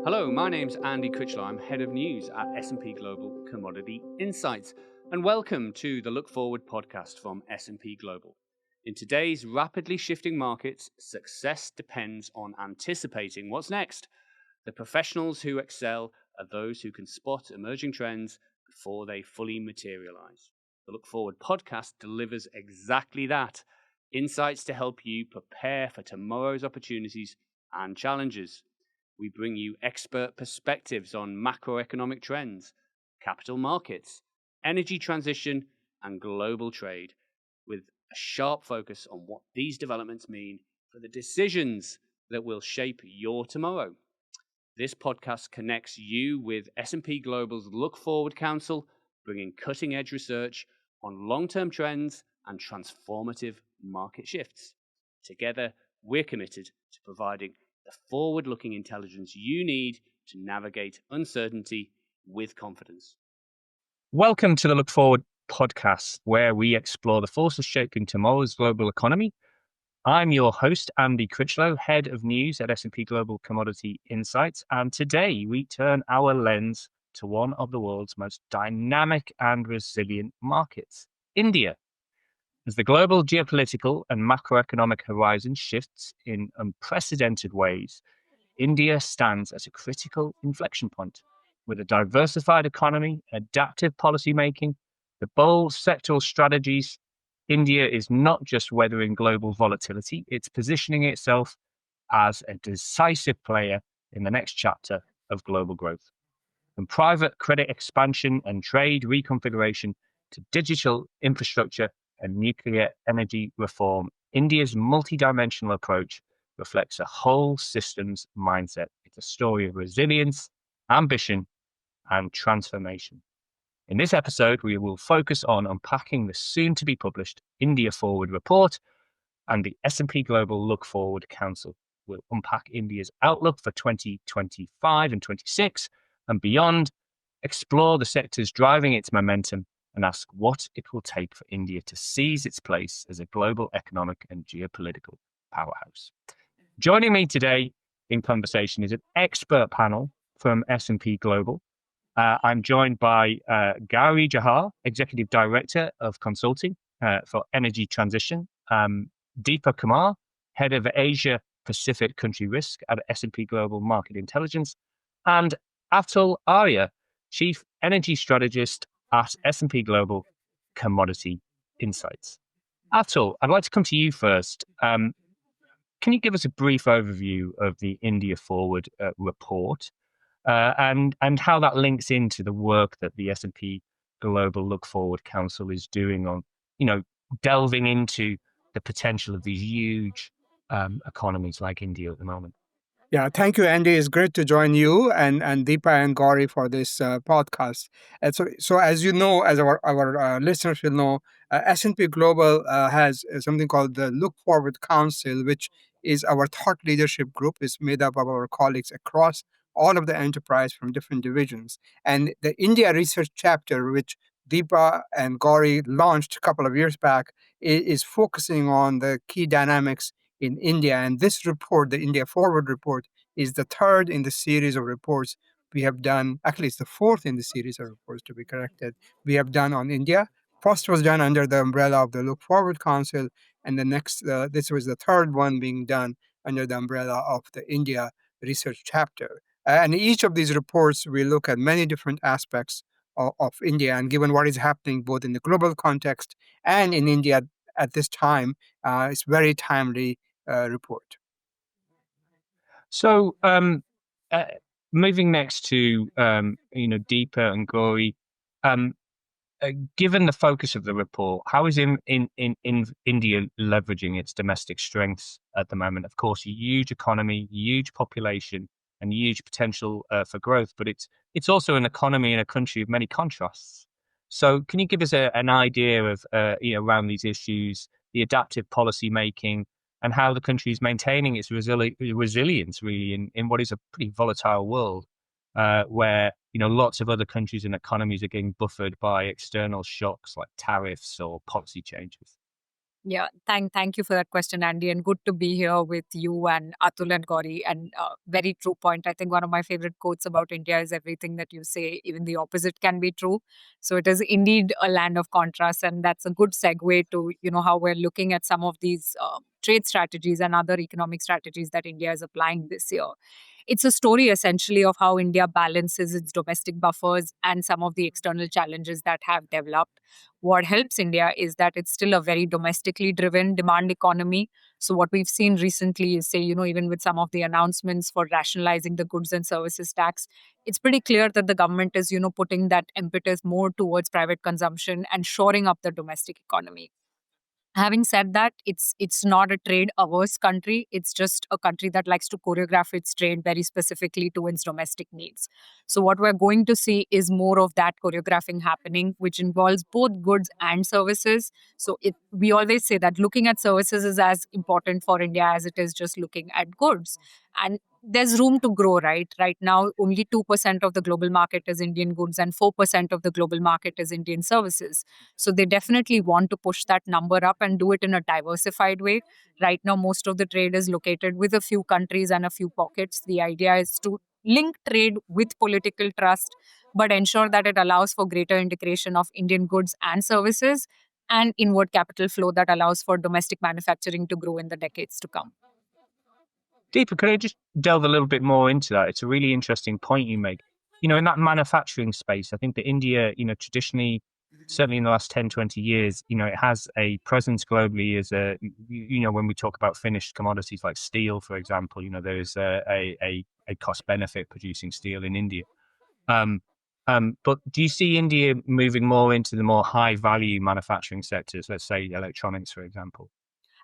Hello, my name's Andy Critchlow. I'm Head of News at S&P Global Commodity Insights, and welcome to the Look Forward podcast from S&P Global. In today's rapidly shifting markets, success depends on anticipating what's next. The professionals who excel are those who can spot emerging trends before they fully materialize. The Look Forward podcast delivers exactly that. Insights to help you prepare for tomorrow's opportunities and challenges. We bring you expert perspectives on macroeconomic trends, capital markets, energy transition, and global trade, with a sharp focus on what these developments mean for the decisions that will shape your tomorrow. This podcast connects you with S&P Global's Look Forward Council, bringing cutting-edge research on long-term trends and transformative market shifts. Together, we're committed to providing the forward-looking intelligence you need to navigate uncertainty with confidence. Welcome to the Look Forward podcast, where we explore the forces shaping tomorrow's global economy. I'm your host, Andy Critchlow, Head of News at S&P Global Commodity Insights, and today we turn our lens to one of the world's most dynamic and resilient markets, India. As the global geopolitical and macroeconomic horizon shifts in unprecedented ways, India stands as a critical inflection point. With a diversified economy, adaptive policymaking, the bold sectoral strategies, India is not just weathering global volatility, it's positioning itself as a decisive player in the next chapter of global growth. From private credit expansion and trade reconfiguration to digital infrastructure and nuclear energy reform, India's multidimensional approach reflects a whole systems mindset. It's a story of resilience, ambition, and transformation. In this episode, we will focus on unpacking the soon-to-be-published India Forward report, and the S&P Global Look Forward Council will unpack India's outlook for 2025 and 26 and beyond, explore the sectors driving its momentum, and ask what it will take for India to seize its place as a global economic and geopolitical powerhouse. Joining me today in conversation is an expert panel from S&P Global. I'm joined by Gauri Jahar, Executive Director of Consulting for Energy Transition, Deepa Kumar, Head of Asia Pacific Country Risk at S&P Global Market Intelligence, and Atul Arya, Chief Energy Strategist at S&P Global Commodity Insights. Atul, I'd like to come to you first. Can you give us a brief overview of the India Forward report and how that links into the work that the S&P Global Look Forward Council is doing on, delving into the potential of these huge economies like India at the moment? Yeah, thank you, Andy. It's great to join you and Deepa and Gauri for this podcast. And so as you know, as our listeners will know, S&P Global has something called the Look Forward Council, which is our thought leadership group. It's made up of our colleagues across all of the enterprise from different divisions. And the India research chapter, which Deepa and Gauri launched a couple of years back, is focusing on the key dynamics in India. And this report, the India Forward report, is the third in the series of reports we have done. Actually, it's the fourth in the series of reports, to be corrected, we have done on India. First was done under the umbrella of the Look Forward Council, and the next, this was the third one being done under the umbrella of the India research chapter. And each of these reports, we look at many different aspects of India, and given what is happening both in the global context and in India at this time, it's very timely report. So, moving next to Deepa and Gauri, given the focus of the report, how is in India leveraging its domestic strengths at the moment? Of course, a huge economy, huge population, and huge potential for growth, but it's also an economy in a country of many contrasts. So, can you give us an idea of around these issues, the adaptive policy making, and how the country is maintaining its resilience really in what is a pretty volatile world, where lots of other countries and economies are getting buffered by external shocks like tariffs or policy changes? Yeah, thank you for that question, Andy, and good to be here with you and Atul and Gauri. And very true point. I think one of my favorite quotes about India is everything that you say, even the opposite can be true. So it is indeed a land of contrast, and that's a good segue to how we're looking at some of these trade strategies and other economic strategies that India is applying this year. It's a story essentially of how India balances its domestic buffers and some of the external challenges that have developed. What helps India is that it's still a very domestically driven demand economy. So, what we've seen recently is, say, even with some of the announcements for rationalizing the goods and services tax, it's pretty clear that the government is, putting that impetus more towards private consumption and shoring up the domestic economy. Having said that, it's not a trade averse country. It's just a country that likes to choreograph its trade very specifically to its domestic needs. So what we're going to see is more of that choreographing happening, which involves both goods and services. So we always say that looking at services is as important for India as it is just looking at goods. And there's room to grow, right now only 2% of the global market is Indian goods and 4% of the global market is Indian services. So they definitely want to push that number up and do it in a diversified way. Right now, most of the trade is located with a few countries and a few pockets. The idea is to link trade with political trust, but ensure that it allows for greater integration of Indian goods and services and inward capital flow that allows for domestic manufacturing to grow in the decades to come. Deepa, could I just delve a little bit more into that? It's a really interesting point you make. In that manufacturing space, I think that India, traditionally, certainly in the last 10, 20 years, it has a presence globally as when we talk about finished commodities like steel, for example, there's a cost benefit producing steel in India. But do you see India moving more into the more high value manufacturing sectors, let's say electronics, for example?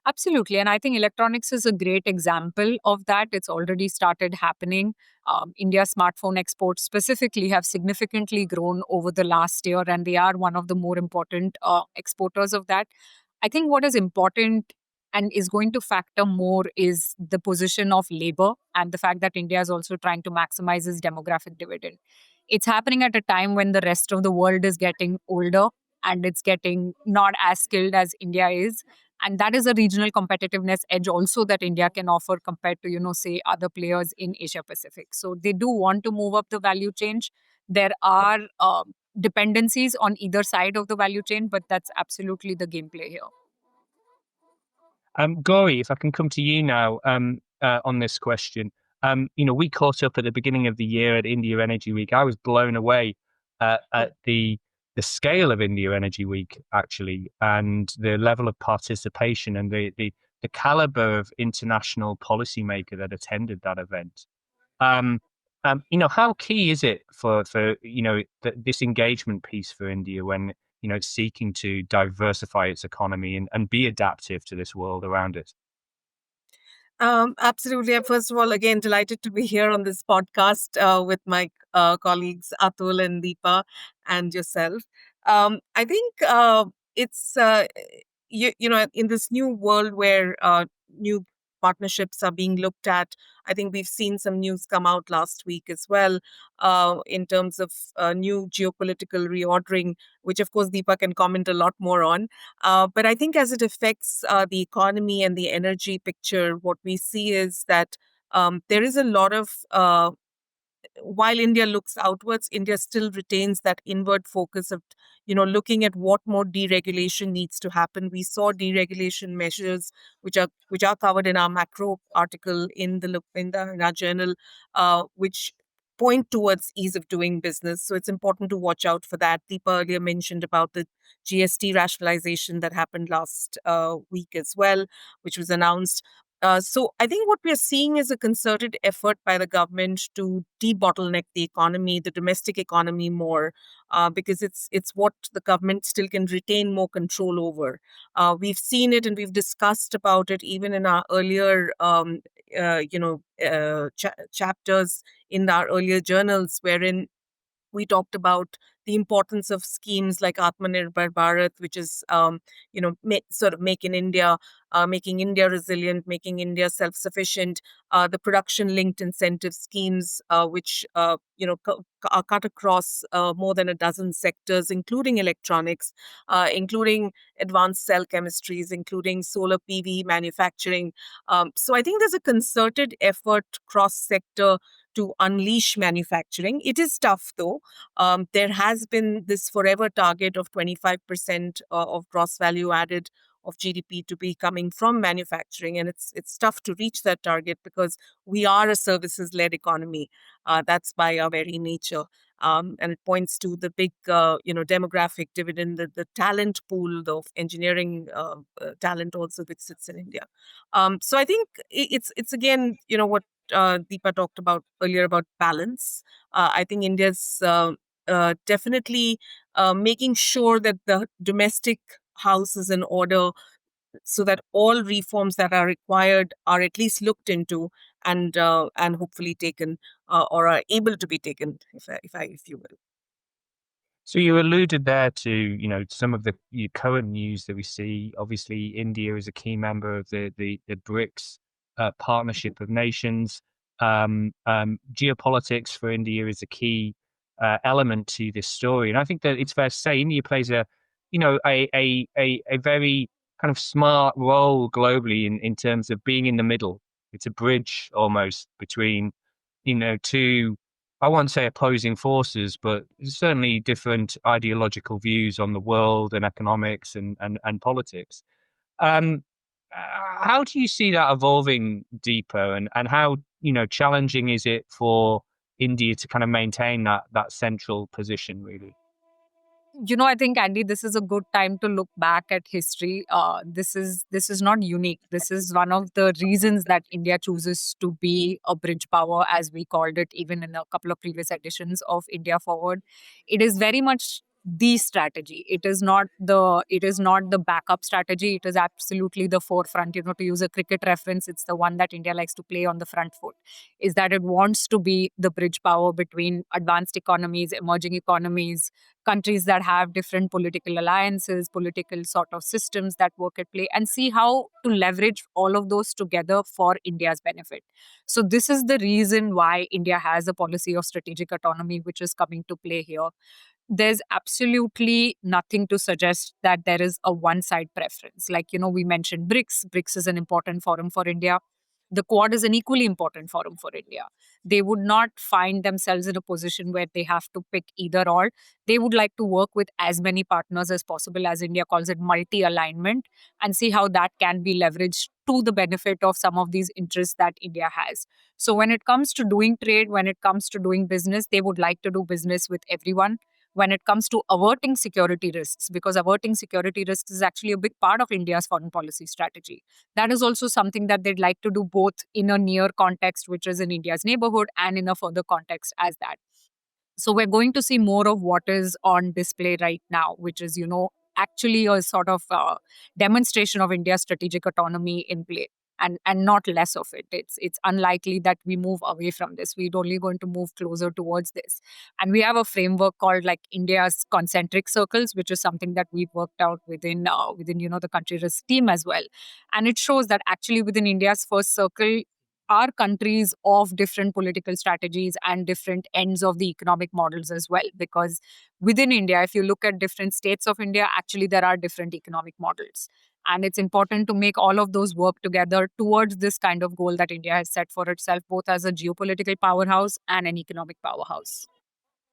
Absolutely. And I think electronics is a great example of that. It's already started happening. India's smartphone exports specifically have significantly grown over the last year, and they are one of the more important exporters of that. I think what is important and is going to factor more is the position of labor and the fact that India is also trying to maximize its demographic dividend. It's happening at a time when the rest of the world is getting older and it's getting not as skilled as India is, and that is a regional competitiveness edge also that India can offer compared to say other players in Asia Pacific. So they do want to move up the value chain. There are dependencies on either side of the value chain, but that's absolutely the gameplay here. Gauri, if I can come to you now on this question. We caught up at the beginning of the year at India Energy Week. I was blown away at the scale of India Energy Week, actually, and the level of participation and the caliber of international policymaker that attended that event. How key is it for this engagement piece for India when it's seeking to diversify its economy and be adaptive to this world around it? Absolutely. First of all, again, delighted to be here on this podcast with my colleagues Atul and Deepa and yourself. I think it's in this new world where new partnerships are being looked at. I think we've seen some news come out last week as well in terms of new geopolitical reordering, which of course Deepa can comment a lot more on. But I think as it affects the economy and the energy picture, what we see is that there is a lot of while India looks outwards, India still retains that inward focus of, looking at what more deregulation needs to happen. We saw deregulation measures which are covered in our macro article in our journal, which point towards ease of doing business. So it's important to watch out for that. Deepa earlier mentioned about the GST rationalization that happened last week as well, which was announced. So I think what we are seeing is a concerted effort by the government to debottleneck the economy, the domestic economy more, because it's what the government still can retain more control over. We've seen it and we've discussed about it even in our earlier, chapters in our earlier journals, wherein we talked about the importance of schemes like Atmanirbhar Bharat, which is, sort of make in India, making India resilient, making India self-sufficient. The production-linked incentive schemes, which are cut across more than a dozen sectors, including electronics, including advanced cell chemistries, including solar PV manufacturing. So I think there's a concerted effort cross-sector to unleash manufacturing. It is tough, though. There has been this forever target of 25% of gross value added of GDP to be coming from manufacturing, and it's tough to reach that target because we are a services-led economy. That's by our very nature. And it points to the big, demographic dividend, the talent pool of engineering talent also which sits in India. So I think it's again, what Deepa talked about earlier about balance. I think India's definitely making sure that the domestic house is in order, so that all reforms that are required are at least looked into and hopefully taken, or are able to be taken, if you will. So you alluded there to, some of the current news that we see. Obviously, India is a key member of the BRICS partnership of nations. Geopolitics for India is a key element to this story, and I think that it's fair to say India plays a very kind of smart role globally in terms of being in the middle. It's a bridge almost between, two, I won't say opposing forces, but certainly different ideological views on the world and economics and politics. Um, how do you see that evolving deeper, and how challenging is it for India to kind of maintain that central position, really? I think, Andy, this is a good time to look back at history. This is not unique. This is one of the reasons that India chooses to be a bridge power, as we called it, even in a couple of previous editions of India Forward. It is very much the strategy. It is not the backup strategy. It is absolutely the forefront. To use a cricket reference, it's the one that India likes to play on the front foot. Is that it wants to be the bridge power between advanced economies, emerging economies, countries that have different political alliances, political sort of systems that work at play, and see how to leverage all of those together for India's benefit. So, this is the reason why India has a policy of strategic autonomy, which is coming to play here. There's absolutely nothing to suggest that there is a one side preference. Like, we mentioned BRICS. BRICS is an important forum for India. The Quad is an equally important forum for India. They would not find themselves in a position where they have to pick either or. They would like to work with as many partners as possible, as India calls it, multi alignment, and see how that can be leveraged to the benefit of some of these interests that India has. So, when it comes to doing trade, when it comes to doing business, they would like to do business with everyone. When it comes to averting security risks, because averting security risks is actually a big part of India's foreign policy strategy. That is also something that they'd like to do both in a near context, which is in India's neighborhood, and in a further context as that. So we're going to see more of what is on display right now, which is, actually a sort of demonstration of India's strategic autonomy in play. And not less of it. It's unlikely that we move away from this. We're only going to move closer towards this. And we have a framework called like India's concentric circles, which is something that we've worked out within the country risk team as well. And it shows that actually within India's first circle are countries of different political strategies and different ends of the economic models as well. Because within India, if you look at different states of India, actually there are different economic models. And it's important to make all of those work together towards this kind of goal that India has set for itself, both as a geopolitical powerhouse and an economic powerhouse.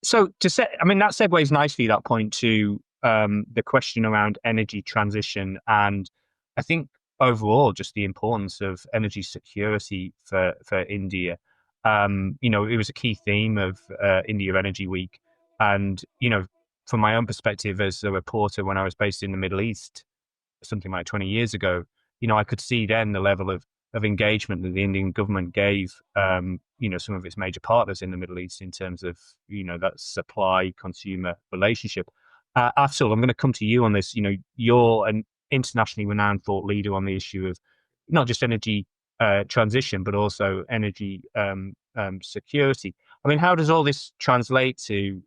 So that segues nicely, that point, to the question around energy transition, and I think overall just the importance of energy security for India. It was a key theme of India Energy Week, and from my own perspective as a reporter when I was based in the Middle East, something like 20 years ago, I could see then the level of engagement that the Indian government gave, some of its major partners in the Middle East in terms of, that supply-consumer relationship. Atul, I'm going to come to you on this. You're an internationally renowned thought leader on the issue of not just energy transition, but also energy security. I mean, how does all this translate to,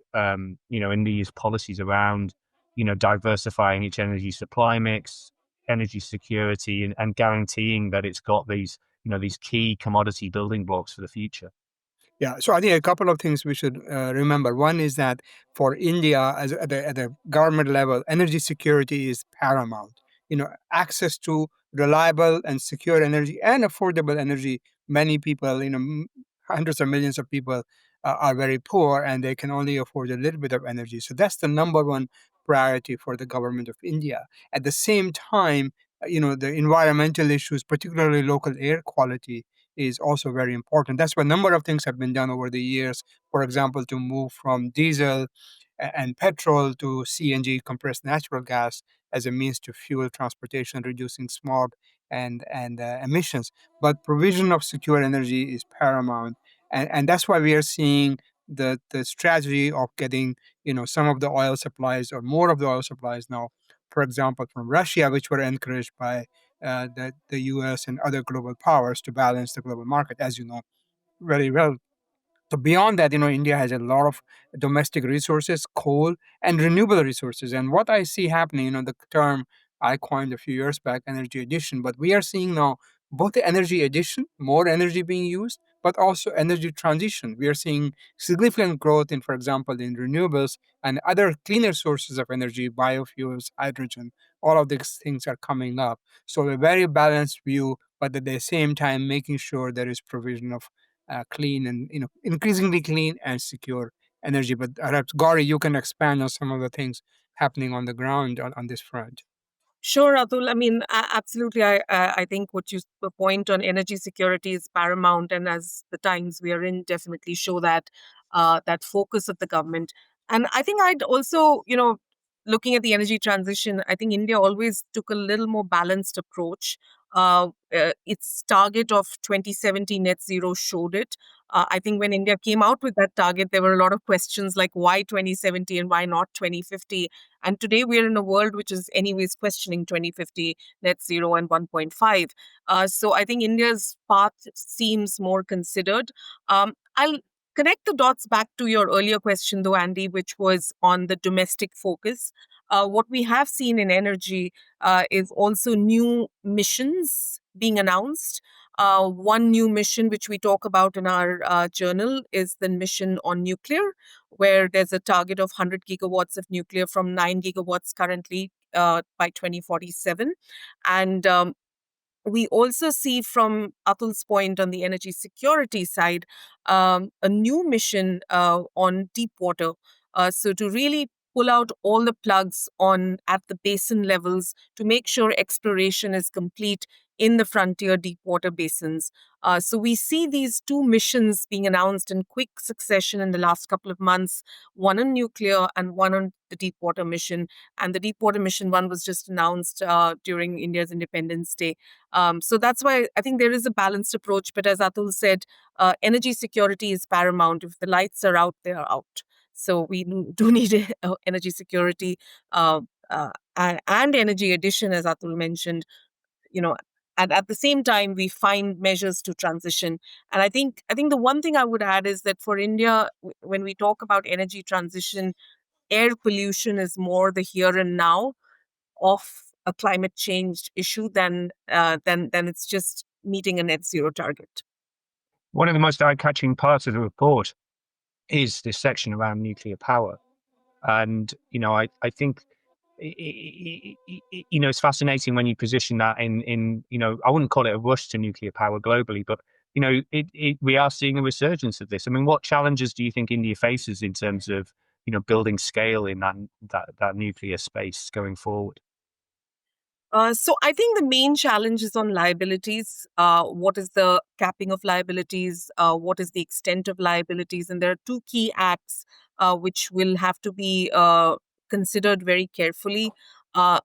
India's policies around, diversifying its energy supply mix, energy security, and guaranteeing that it's got these key commodity building blocks for the future? Yeah, so I think a couple of things we should remember. One is that for India, at the government level, energy security is paramount. Access to reliable and secure energy and affordable energy. Many people, hundreds of millions of people are very poor and they can only afford a little bit of energy. So that's the number one priority for the government of India. At the same time, the environmental issues, particularly local air quality, is also very important. That's why a number of things have been done over the years. For example, to move from diesel and petrol to CNG, compressed natural gas, as a means to fuel transportation, reducing smog and emissions. But provision of secure energy is paramount, and that's why we are seeing the strategy of getting some of the oil supplies or more of the oil supplies now, for example, from Russia, which were encouraged by the US and other global powers to balance the global market, as you know very well. So beyond that, India has a lot of domestic resources, coal and renewable resources. And what I see happening, the term I coined a few years back, energy addition, but we are seeing now both the energy addition, more energy being used, but also energy transition. We are seeing significant growth in, for example, in renewables and other cleaner sources of energy, biofuels, hydrogen. All of these things are coming up. So a very balanced view, but at the same time making sure there is provision of clean and increasingly clean and secure energy. But perhaps Gauri, you can expand on some of the things happening on the ground on this front. Sure, Atul. I mean, absolutely. I think what you the point on energy security is paramount, and as the times we are in definitely show that that focus of the government. And I think I'd also, looking at the energy transition, I think India always took a little more balanced approach. Its target of 2070 net zero showed it. I think when India came out with that target, there were a lot of questions like why 2070 and why not 2050. And today we are in a world which is anyways questioning 2050 net zero and 1.5. So I think India's path seems more considered. I'll connect the dots back to your earlier question, though, Andy, which was on the domestic focus. What we have seen in energy is also new missions being announced. One new mission, which we talk about in our journal, is the mission on nuclear, where there's a target of 100 gigawatts of nuclear from 9 gigawatts currently by 2047. And we also see, from Atul's point on the energy security side, a new mission on deep water. So to really pull out all the plugs on at the basin levels to make sure exploration is complete in the frontier deep water basins. So we see these two missions being announced in quick succession in the last couple of months, one on nuclear and one on the deep water mission. And the deep water mission one was just announced during India's Independence Day. So that's why I think there is a balanced approach. But as Atul said, energy security is paramount. If the lights are out, they are out. So we do need energy security and energy addition, as Atul mentioned. You know, and at the same time, we find measures to transition. And I think the one thing I would add is that for India, when we talk about energy transition, air pollution is more the here and now of a climate change issue than it's just meeting a net zero target. One of the most eye-catching parts of the report is this section around nuclear power. And, I think, it's fascinating when you position that in, I wouldn't call it a rush to nuclear power globally, but, we are seeing a resurgence of this. I mean, what challenges do you think India faces in terms of, building scale in that nuclear space going forward? So I think the main challenge is on liabilities. What is the capping of liabilities? What is the extent of liabilities? And there are two key acts which will have to be considered very carefully,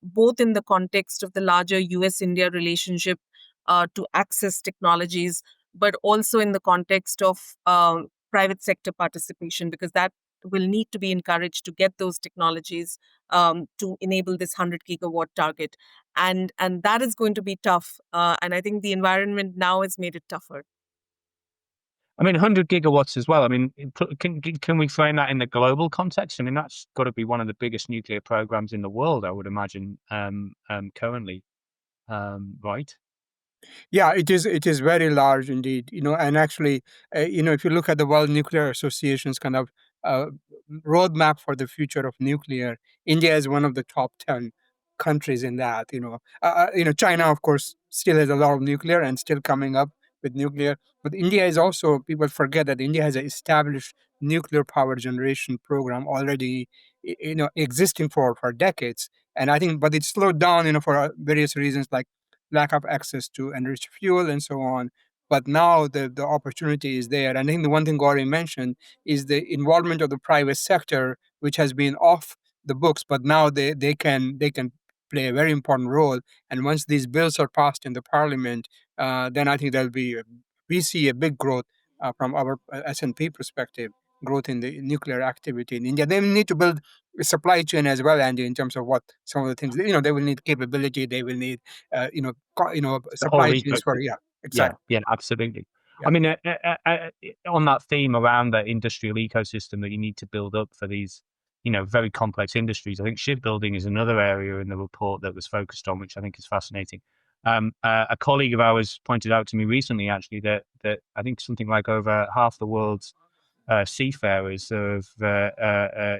both in the context of the larger US-India relationship to access technologies, but also in the context of private sector participation, because that will need to be encouraged to get those technologies to enable this 100 gigawatt target. And that is going to be tough. And I think the environment now has made it tougher. I mean, 100 gigawatts as well. I mean, can we frame that in the global context? I mean, that's got to be one of the biggest nuclear programs in the world, I would imagine, currently, right? Yeah, it is. It is very large indeed. And actually, if you look at the World Nuclear Association's kind of uh, roadmap for the future of nuclear, India is one of the top 10 countries in that. China, of course, still has a lot of nuclear and still coming up with nuclear. But India is also, people forget that India has an established nuclear power generation program already, existing for decades. And I think, but it slowed down, for various reasons like lack of access to enriched fuel and so on. But now the opportunity is there. And I think the one thing Gauri mentioned is the involvement of the private sector, which has been off the books, but now they can play a very important role. And once these bills are passed in the parliament, then I think we see a big growth from our S&P perspective, growth in the nuclear activity in India. They will need to build a supply chain as well, Andy, in terms of what some of the things, they will need capability, they will need The whole supply chains for, ecosystem. yeah, Yeah, exactly. yeah, absolutely. Yeah. I mean, on that theme around the industrial ecosystem that you need to build up for these, very complex industries, I think shipbuilding is another area in the report that was focused on, which I think is fascinating. A colleague of ours pointed out to me recently, actually, that I think something like over half the world's seafarers of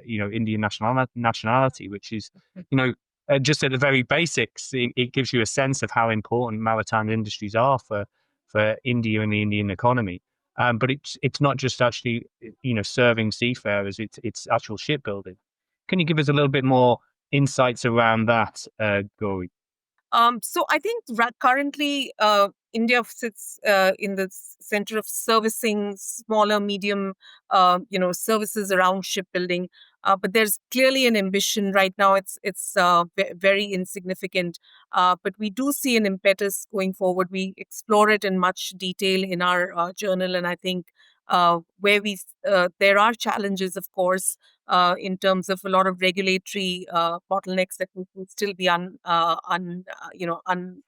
Indian nationality, which is just at the very basics, it gives you a sense of how important maritime industries are for India and the Indian economy. But it's not just actually serving seafarers; it's actual shipbuilding. Can you give us a little bit more insights around that, Gauri? So I think currently India sits in the center of servicing smaller, medium, services around shipbuilding. But there's clearly an ambition right now. It's very insignificant, but we do see an impetus going forward. We explore it in much detail in our journal, and I think where there are challenges, of course, in terms of a lot of regulatory bottlenecks that will still be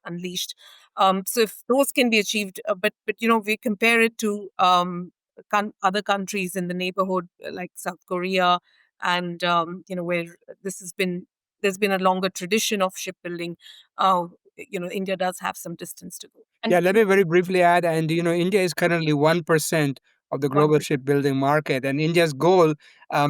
unleashed. So if those can be achieved, but we compare it to other countries in the neighborhood like South Korea, and where there's been a longer tradition of shipbuilding. India does have some distance to go. And Yeah, let me very briefly add, and India is currently 1% of the global 1%. shipbuilding market, and India's goal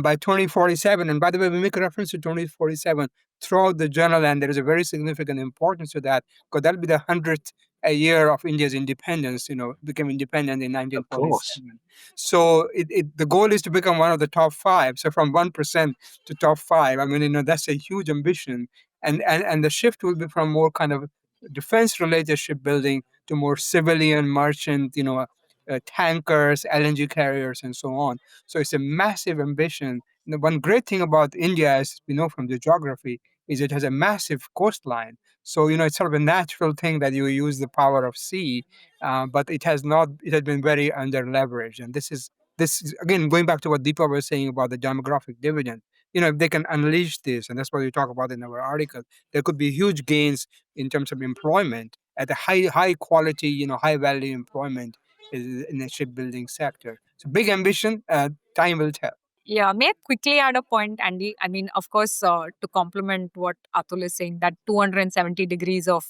by 2047. And by the way, we make a reference to 2047 throughout the journal, and there is a very significant importance to that because that'll be the 100th a year of India's independence. Became independent in Of course. 1947. So the goal is to become one of the top five. So from 1% to top five, I mean, that's a huge ambition, and the shift will be from more kind of defense-related shipbuilding to more civilian, merchant, tankers, LNG carriers, and so on. So it's a massive ambition. The one great thing about India, as we know from the geography, is it has a massive coastline. So it's sort of a natural thing that you use the power of sea, but it has not. It has been very under leveraged, and this is again going back to what Deepa was saying about the demographic dividend. If they can unleash this, and that's what we talk about in our article, there could be huge gains in terms of employment at a high quality, high value employment in the shipbuilding sector. So big ambition. Time will tell. Yeah, may I quickly add a point, Andy? I mean, of course, to complement what Atul is saying, that 270 degrees of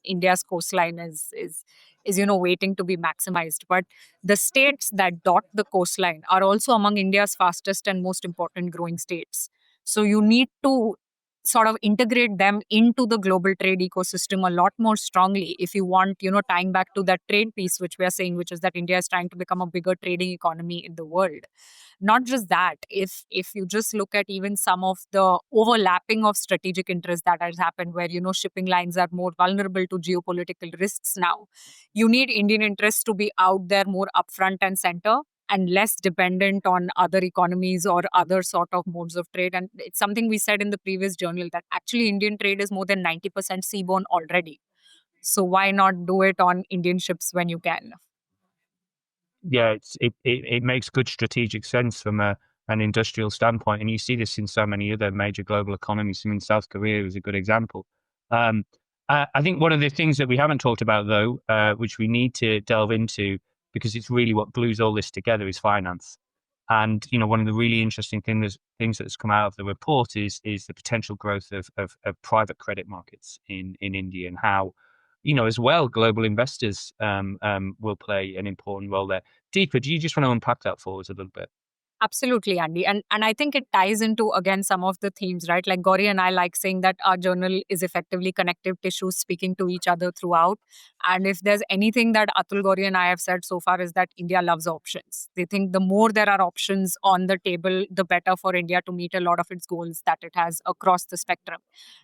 India's coastline is waiting to be maximized. But the states that dot the coastline are also among India's fastest and most important growing states. So you need to sort of integrate them into the global trade ecosystem a lot more strongly if you want, tying back to that trade piece, which we are saying, which is that India is trying to become a bigger trading economy in the world. Not just that, if you just look at even some of the overlapping of strategic interests that has happened, where shipping lines are more vulnerable to geopolitical risks now, you need Indian interests to be out there more upfront and center and less dependent on other economies or other sort of modes of trade. And it's something we said in the previous journal, that actually Indian trade is more than 90% seaborne already. So why not do it on Indian ships when you can? Yeah, it makes good strategic sense from an industrial standpoint, and you see this in so many other major global economies. I mean, South Korea is a good example. I think one of the things that we haven't talked about, though, which we need to delve into, because it's really what glues all this together is finance. And one of the really interesting things that's come out of the report is the potential growth of private credit markets in India, and how as well global investors will play an important role there. Deepa, do you just want to unpack that for us a little bit? Absolutely, Andy. And I think it ties into, again, some of the themes, right? Like Gauri and I like saying that our journal is effectively connective tissues speaking to each other throughout. And if there's anything that Atul, Gauri and I have said so far is that India loves options. They think the more there are options on the table, the better for India to meet a lot of its goals that it has across the spectrum.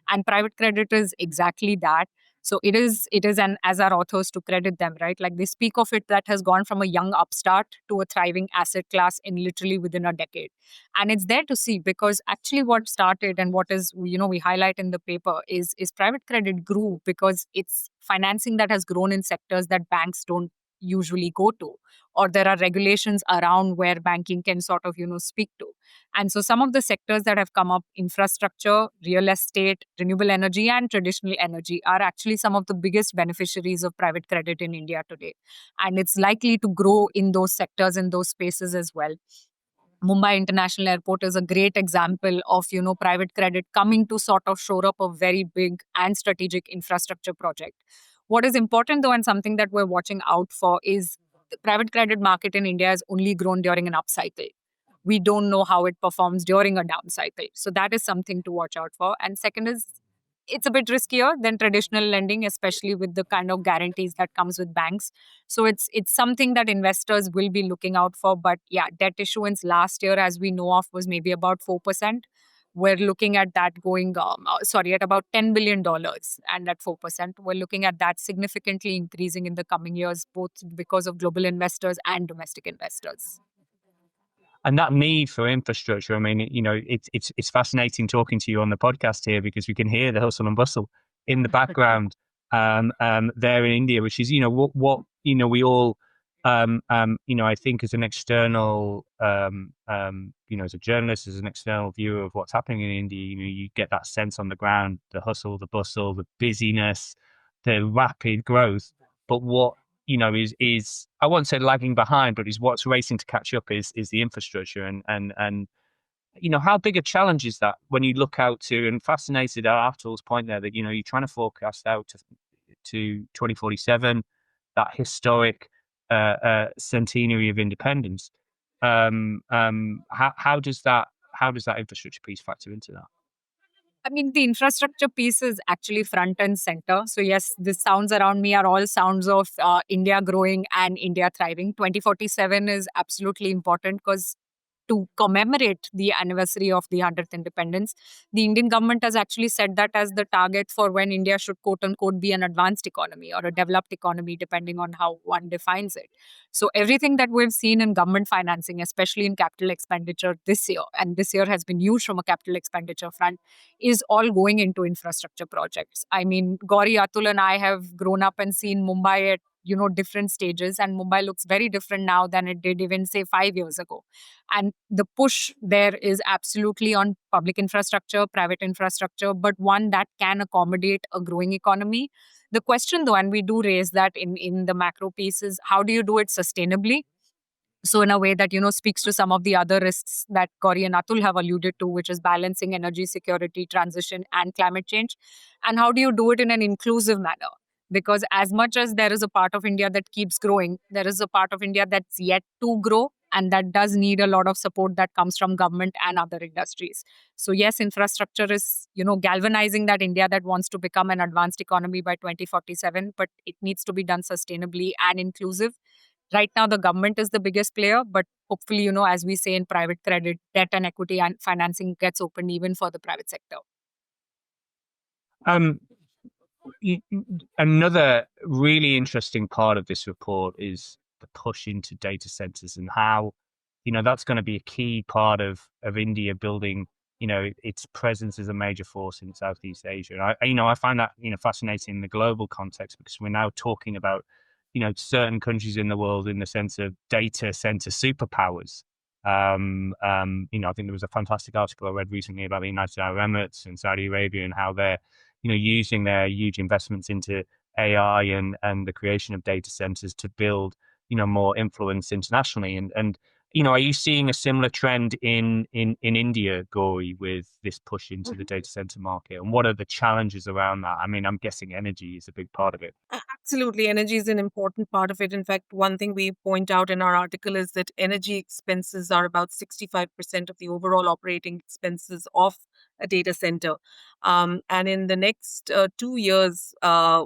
And private credit is exactly that. So it is, and as our authors to credit them, right? Like they speak of it that has gone from a young upstart to a thriving asset class in literally within a decade. And it's there to see, because actually what started and what is, we highlight in the paper is private credit grew because it's financing that has grown in sectors that banks don't usually go to, or there are regulations around where banking can sort of, speak to. And so some of the sectors that have come up, infrastructure, real estate, renewable energy, and traditional energy, are actually some of the biggest beneficiaries of private credit in India today. And it's likely to grow in those sectors, in those spaces as well. Mumbai International Airport is a great example of, private credit coming to sort of shore up a very big and strategic infrastructure project. What is important though, and something that we're watching out for, is the private credit market in India has only grown during an upcycle. We don't know how it performs during a down cycle. So that is something to watch out for. And second is, it's a bit riskier than traditional lending, especially with the kind of guarantees that comes with banks. So it's something that investors will be looking out for. But yeah, debt issuance last year, as we know of, was maybe about 4%. We're looking at that going, at about $10 billion, and at 4%. We're looking at that significantly increasing in the coming years, both because of global investors and domestic investors. And that need for infrastructure, I mean, it's fascinating talking to you on the podcast here, because we can hear the hustle and bustle in the background there in India, which is, what we all, I think as an external, as a journalist, as an external viewer of what's happening in India, you get that sense on the ground, the hustle, the bustle, the busyness, the rapid growth. But what is I won't say lagging behind, but is what's racing to catch up is the infrastructure, and how big a challenge is that when you look out to, and fascinated at Atul's point there, that you're trying to forecast out to 2047, that historic centenary of independence. How does that infrastructure piece factor into that? I mean, the infrastructure piece is actually front and center. So yes, the sounds around me are all sounds of India growing and India thriving. 2047 is absolutely important, because to commemorate the anniversary of the 100th independence, the Indian government has actually set that as the target for when India should, quote unquote, be an advanced economy or a developed economy, depending on how one defines it. So everything that we've seen in government financing, especially in capital expenditure this year, and this year has been huge from a capital expenditure front, is all going into infrastructure projects. I mean, Gauri, Atul and I have grown up and seen Mumbai at different stages, and Mumbai looks very different now than it did even say 5 years ago. And the push there is absolutely on public infrastructure, private infrastructure, but one that can accommodate a growing economy. The question though, and we do raise that in the macro piece, is how do you do it sustainably? So in a way that, speaks to some of the other risks that Gauri and Atul have alluded to, which is balancing energy security, transition, and climate change. And how do you do it in an inclusive manner? Because as much as there is a part of India that keeps growing, there is a part of India that's yet to grow, and that does need a lot of support that comes from government and other industries. So yes, infrastructure is, galvanizing that India that wants to become an advanced economy by 2047, but it needs to be done sustainably and inclusive. Right now, the government is the biggest player, but hopefully, as we say in private credit, debt and equity and financing gets opened even for the private sector. Another really interesting part of this report is the push into data centers, and how that's going to be a key part of India building its presence as a major force in Southeast Asia. And I find that fascinating in the global context, because we're now talking about certain countries in the world in the sense of data center superpowers. I think there was a fantastic article I read recently about the United Arab Emirates and Saudi Arabia, and how they're using their huge investments into AI and the creation of data centers to build more influence internationally. And are you seeing a similar trend in India, Gauri, with this push into the data center market? And what are the challenges around that? I mean, I'm guessing energy is a big part of it. Absolutely. Energy is an important part of it. In fact, one thing we point out in our article is that energy expenses are about 65% of the overall operating expenses of a data center. And in the next 2 years,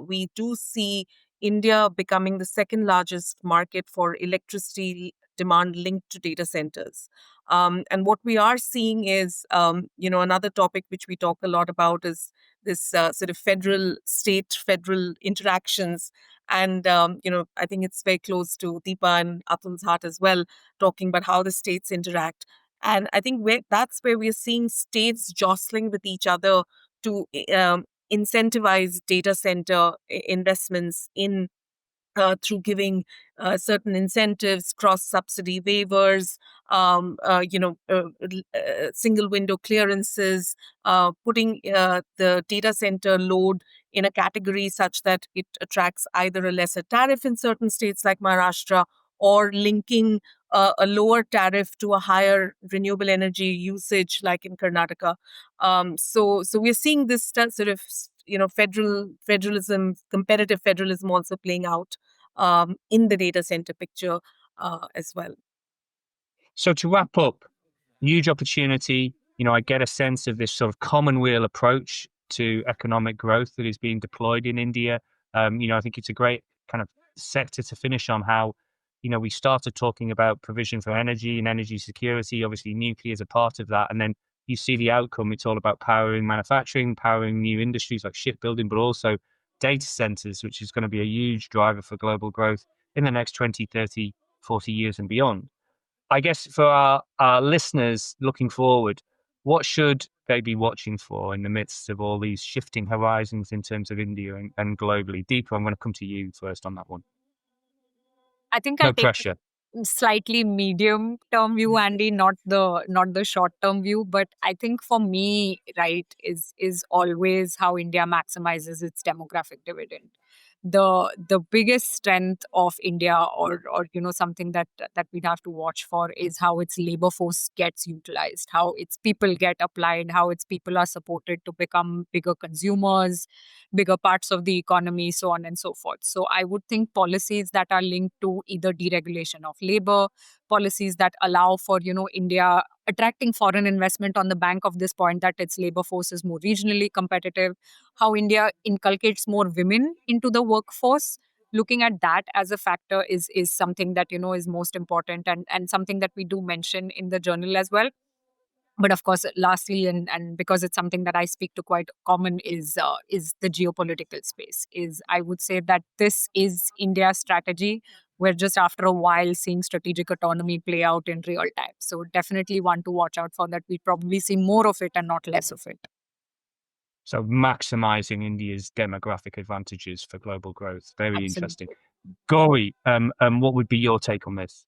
we do see India becoming the second largest market for electricity demand linked to data centers. And what we are seeing is, another topic which we talk a lot about is this sort of federal interactions. And, I think it's very close to Deepa and Atul's heart as well, talking about how the states interact. And I think that's where we're seeing states jostling with each other to incentivize data center investments in through giving certain incentives, cross-subsidy waivers, single window clearances, putting the data center load in a category such that it attracts either a lesser tariff in certain states like Maharashtra, or linking a lower tariff to a higher renewable energy usage like in Karnataka. So we're seeing this sort of federalism, competitive federalism also playing out in the data center picture as well. So to wrap up, huge opportunity. I get a sense of this sort of commonweal approach to economic growth that is being deployed in India. I think it's a great kind of sector to finish on. How we started talking about provision for energy and energy security. Obviously, nuclear is a part of that, and then you see the outcome. It's all about powering manufacturing, powering new industries like shipbuilding, but also data centers, which is going to be a huge driver for global growth in the next 20, 30, 40 years and beyond. I guess for our listeners looking forward, what should they be watching for in the midst of all these shifting horizons in terms of India and globally? Deepa, I'm going to come to you first on that one. I think No I'll take pressure. slightly medium term view, Andy, not the short term view. But I think for me, right, is always how India maximizes its demographic dividend. The biggest strength of India, or something that we'd have to watch for, is how its labor force gets utilized, how its people get applied, how its people are supported to become bigger consumers, bigger parts of the economy, so on and so forth. So I would think policies that are linked to either deregulation of labor, policies that allow for, India attracting foreign investment on the bank of this point that its labor force is more regionally competitive, how India inculcates more women into the workforce. Looking at that as a factor is something that, is most important, and something that we do mention in the journal as well. But of course, lastly, and because it's something that I speak to quite common, is the geopolitical space. Is, I would say that this is India's strategy. We're just after a while seeing strategic autonomy play out in real time. So definitely one to watch out for that. We probably see more of it and not less of it. So maximizing India's demographic advantages for global growth. Very Absolutely. interesting. Gauri, what would be your take on this?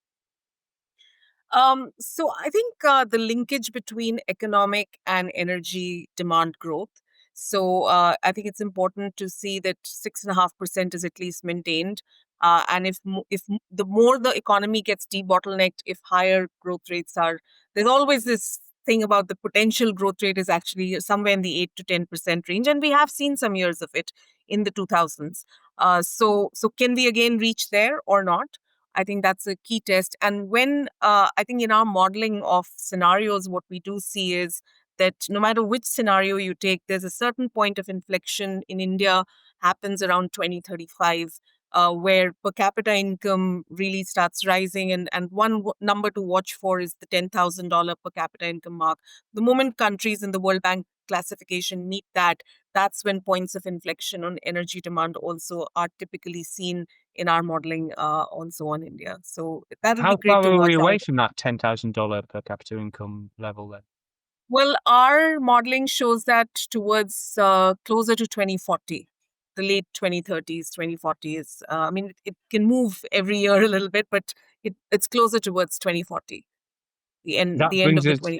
So I think the linkage between economic and energy demand growth. So I think it's important to see that 6.5% is at least maintained. And if the more the economy gets debottlenecked, if higher growth rates are, there's always this thing about the potential growth rate is actually somewhere in the 8 to 10% range, and we have seen some years of it in the 2000s. So can we again reach there or not? I think that's a key test. And when I think in our modeling of scenarios, what we do see is that no matter which scenario you take, there's a certain point of inflection in India happens around 2035, where per capita income really starts rising. And one number to watch for is the $10,000 per capita income mark. The moment countries in the World Bank classification meet that, that's when points of inflection on energy demand also are typically seen in our modeling also on India. So that'll How be great far to are watch we away out. from that $10,000 per capita income level then? Well, our modeling shows that towards closer to 2040, the late 2030s, 2040s. I mean, it can move every year a little bit, but it's closer towards 2040, That the end of brings the us 20.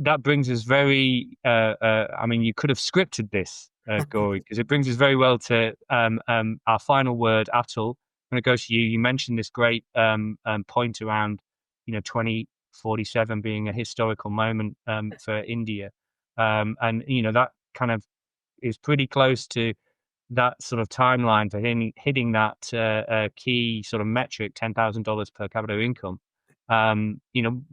that brings us very. I mean, you could have scripted this, Gauri, because it brings us very well to our final word, Atul. going to go to you. You mentioned this great point around, 2047 being a historical moment for India. And, that kind of is pretty close to that sort of timeline for hitting that key sort of metric, $10,000 per capita income.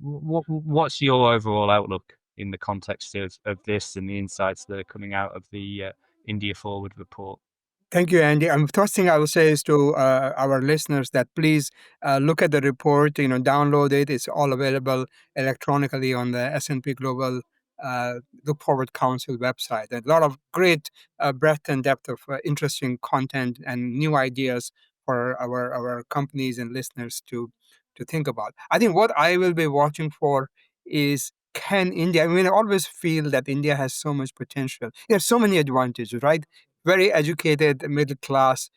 What's your overall outlook in the context of this and the insights that are coming out of the India Forward report? Thank you, Andy. First thing I will say is to our listeners that please look at the report. Download it. It's all available electronically on the S&P Global Look Forward Council website. A lot of great breadth and depth of interesting content and new ideas for our companies and listeners to think about. I think what I will be watching for is, can India? I mean, I always feel that India has so much potential. There's so many advantages, right? Very educated middle class,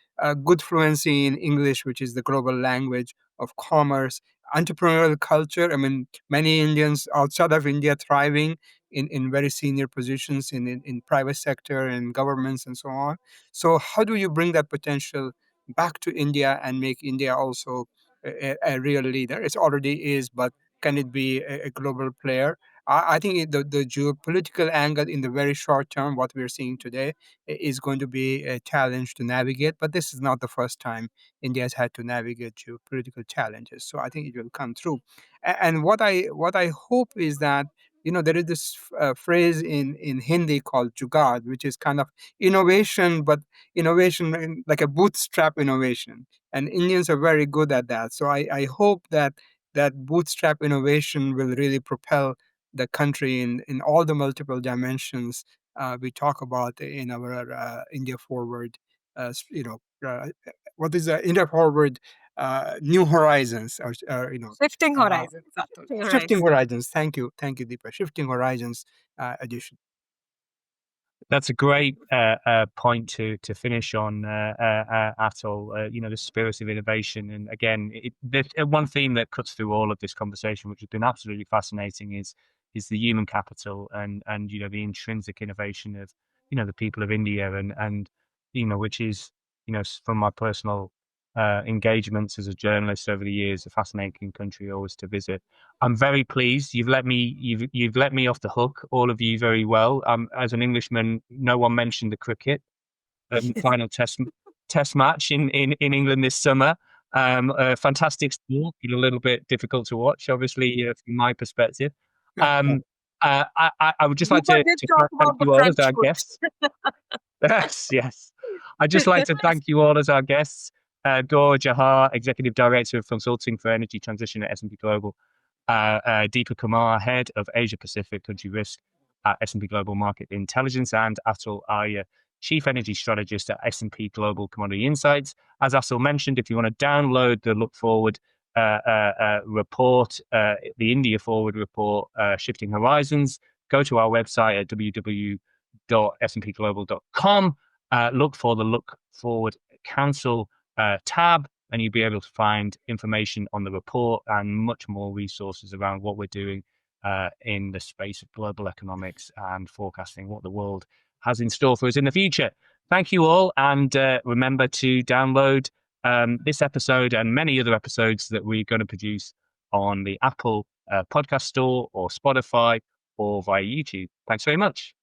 good fluency in English, which is the global language of commerce, entrepreneurial culture. I mean, many Indians outside of India thriving in very senior positions in private sector and governments and so on. So how do you bring that potential back to India and make India also a real leader? It already is, but can it be a global player? I think the geopolitical angle in the very short term, what we're seeing today, is going to be a challenge to navigate. But this is not the first time India has had to navigate geopolitical challenges. So I think it will come through. And what I hope is that there is this phrase in Hindi called jugaad, which is kind of innovation, but innovation like a bootstrap innovation. And Indians are very good at that. So I hope that bootstrap innovation will really propel the country in all the multiple dimensions we talk about in our India Forward. What is India Forward? New Horizons, or Shifting horizons, Atul. Shifting Horizons. Thank you, Deepa. Shifting Horizons edition. That's a great point to finish on, Atul. The spirit of innovation, and again, there's one theme that cuts through all of this conversation, which has been absolutely fascinating, is the human capital and the intrinsic innovation of the people of India, and which is from my personal engagements as a journalist over the years, a fascinating country always to visit. I'm very pleased. You've let me off the hook, all of you, very well. As an Englishman, no one mentioned the cricket final test match in England this summer. A fantastic sport, a little bit difficult to watch, obviously, from my perspective. I would just like to thank you all as our guests. Yes. I'd just like to thank you all as our guests. Gaura Johar, Executive Director of Consulting for Energy Transition at S&P Global. Deepa Kumar, Head of Asia Pacific Country Risk at S&P Global Market Intelligence, and Atul Arya, Chief Energy Strategist at S&P Global Commodity Insights. As Atul mentioned, if you want to download the Look Forward report, the India Forward report, Shifting Horizons, go to our website at www.spglobal.com. Look for the Look Forward Council tab, and you'll be able to find information on the report and much more resources around what we're doing in the space of global economics and forecasting what the world has in store for us in the future. Thank you all, and remember to download this episode and many other episodes that we're going to produce on the Apple Podcast Store or Spotify or via YouTube. Thanks very much.